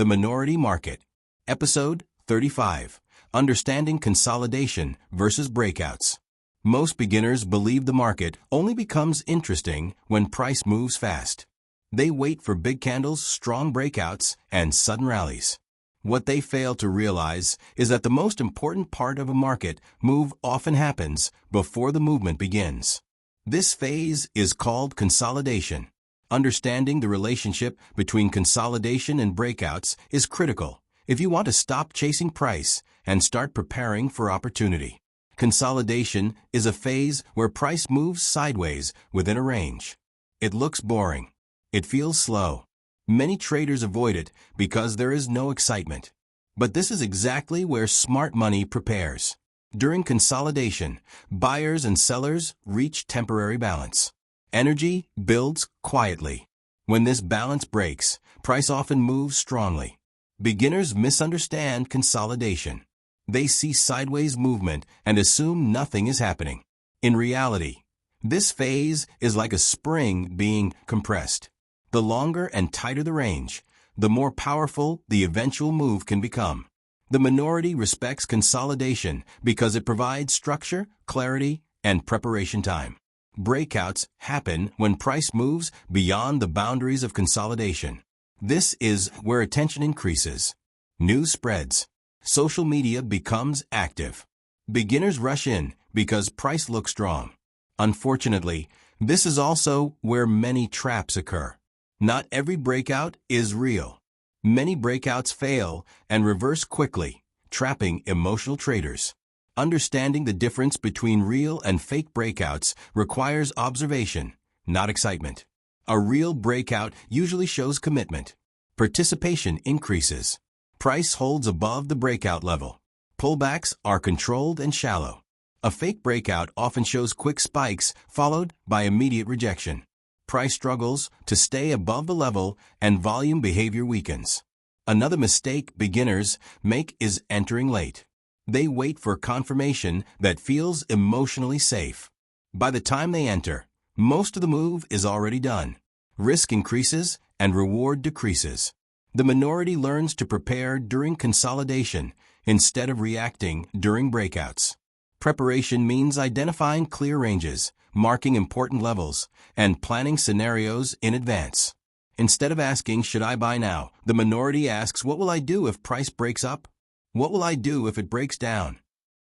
The Minority Market. Episode 35. Understanding Consolidation versus Breakouts. Most beginners believe the market only becomes interesting when price moves fast. They wait for big candles, strong breakouts, and sudden rallies. What they fail to realize is that the most important part of a market move often happens before the movement begins. This phase is called consolidation. Understanding the relationship between consolidation and breakouts is critical if you want to stop chasing price and start preparing for opportunity. Consolidation is a phase where price moves sideways within a range. It looks boring. It feels slow. Many traders avoid it because there is no excitement. But this is exactly where smart money prepares. During consolidation, buyers and sellers reach temporary balance. Energy builds quietly. When this balance breaks, price often moves strongly. Beginners misunderstand consolidation. They see sideways movement and assume nothing is happening. In reality, this phase is like a spring being compressed. The longer and tighter the range, the more powerful the eventual move can become. The minority respects consolidation because it provides structure, clarity, and preparation time. Breakouts happen when price moves beyond the boundaries of consolidation. This is where attention increases. News spreads. Social media becomes active. Beginners rush in because price looks strong. Unfortunately, this is also where many traps occur. Not every breakout is real. Many breakouts fail and reverse quickly, trapping emotional traders. Understanding the difference between real and fake breakouts requires observation, not excitement. A real breakout usually shows commitment. Participation increases. Price holds above the breakout level. Pullbacks are controlled and shallow. A fake breakout often shows quick spikes followed by immediate rejection. Price struggles to stay above the level and volume behavior weakens. Another mistake beginners make is entering late. They wait for confirmation that feels emotionally safe. By the time they enter, most of the move is already done. Risk increases and reward decreases. The minority learns to prepare during consolidation instead of reacting during breakouts. Preparation means identifying clear ranges, marking important levels, and planning scenarios in advance. Instead of asking, "Should I buy now?" the minority asks, "What will I do if price breaks up? What will I do if it breaks down?"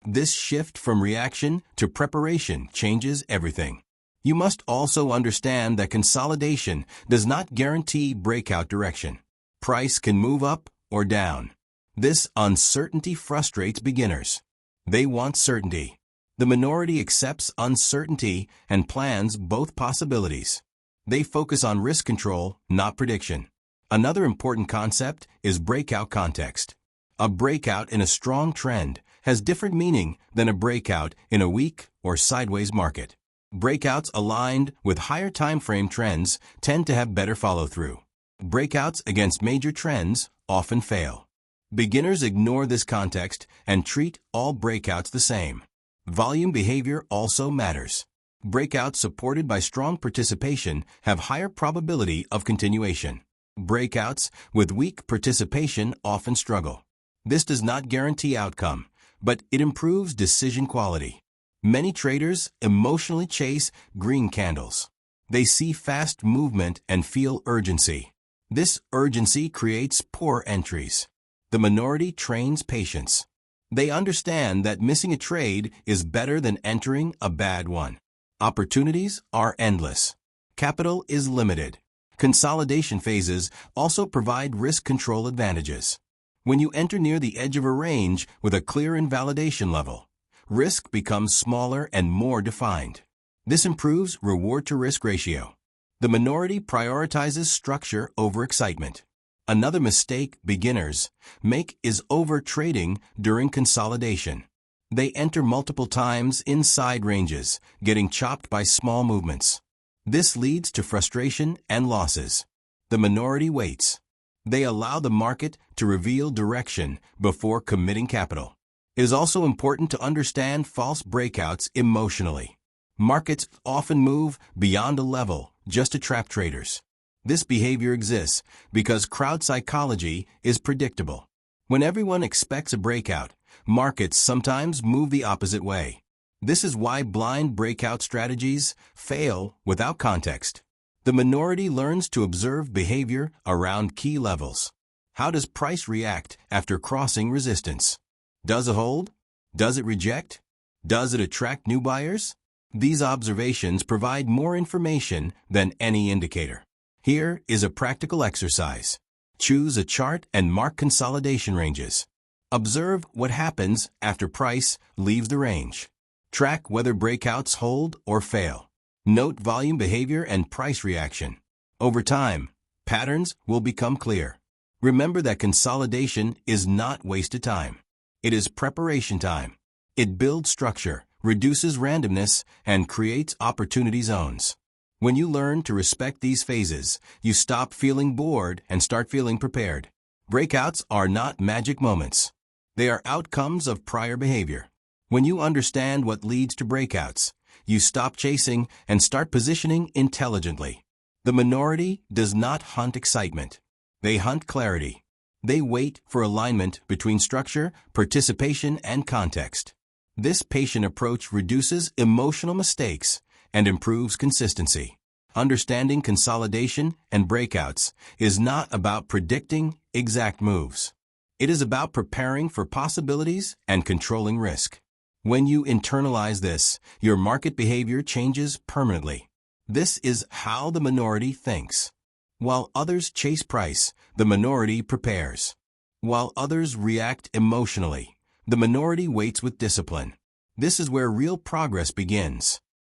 This shift from reaction to preparation changes everything. You must also understand that consolidation does not guarantee breakout direction. Price can move up or down. This uncertainty frustrates beginners. They want certainty. The minority accepts uncertainty and plans both possibilities. They focus on risk control, not prediction. Another important concept is breakout context. A breakout in a strong trend has different meaning than a breakout in a weak or sideways market. Breakouts aligned with higher time frame trends tend to have better follow-through. Breakouts against major trends often fail. Beginners ignore this context and treat all breakouts the same. Volume behavior also matters. Breakouts supported by strong participation have higher probability of continuation. Breakouts with weak participation often struggle. This does not guarantee outcome, but it improves decision quality. Many traders emotionally chase green candles. They see fast movement and feel urgency. This urgency creates poor entries. The minority trains patience. They understand that missing a trade is better than entering a bad one. Opportunities are endless. Capital is limited. Consolidation phases also provide risk control advantages. When you enter near the edge of a range with a clear invalidation level, risk becomes smaller and more defined. This improves reward-to-risk ratio. The minority prioritizes structure over excitement. Another mistake beginners make is over-trading during consolidation. They enter multiple times inside ranges, getting chopped by small movements. This leads to frustration and losses. The minority waits. They allow the market to reveal direction before committing capital. It is also important to understand false breakouts emotionally. Markets often move beyond a level just to trap traders. This behavior exists because crowd psychology is predictable. When everyone expects a breakout, markets sometimes move the opposite way. This is why blind breakout strategies fail without context. The minority learns to observe behavior around key levels. How does price react after crossing resistance? Does it hold? Does it reject? Does it attract new buyers? These observations provide more information than any indicator. Here is a practical exercise. Choose a chart and mark consolidation ranges. Observe what happens after price leaves the range. Track whether breakouts hold or fail. Note volume behavior and price reaction. Over time, patterns will become clear. Remember that consolidation is not wasted time. It is preparation time. It builds structure, reduces randomness, and creates opportunity zones. When you learn to respect these phases, you stop feeling bored and start feeling prepared. Breakouts are not magic moments. They are outcomes of prior behavior. When you understand what leads to breakouts, you stop chasing and start positioning intelligently. The minority does not hunt excitement. They hunt clarity. They wait for alignment between structure, participation, and context. This patient approach reduces emotional mistakes and improves consistency. Understanding consolidation and breakouts is not about predicting exact moves. It is about preparing for possibilities and controlling risk. When you internalize this, your market behavior changes permanently. This is how the minority thinks. While others chase price, the minority prepares. While others react emotionally, the minority waits with discipline. This is where real progress begins.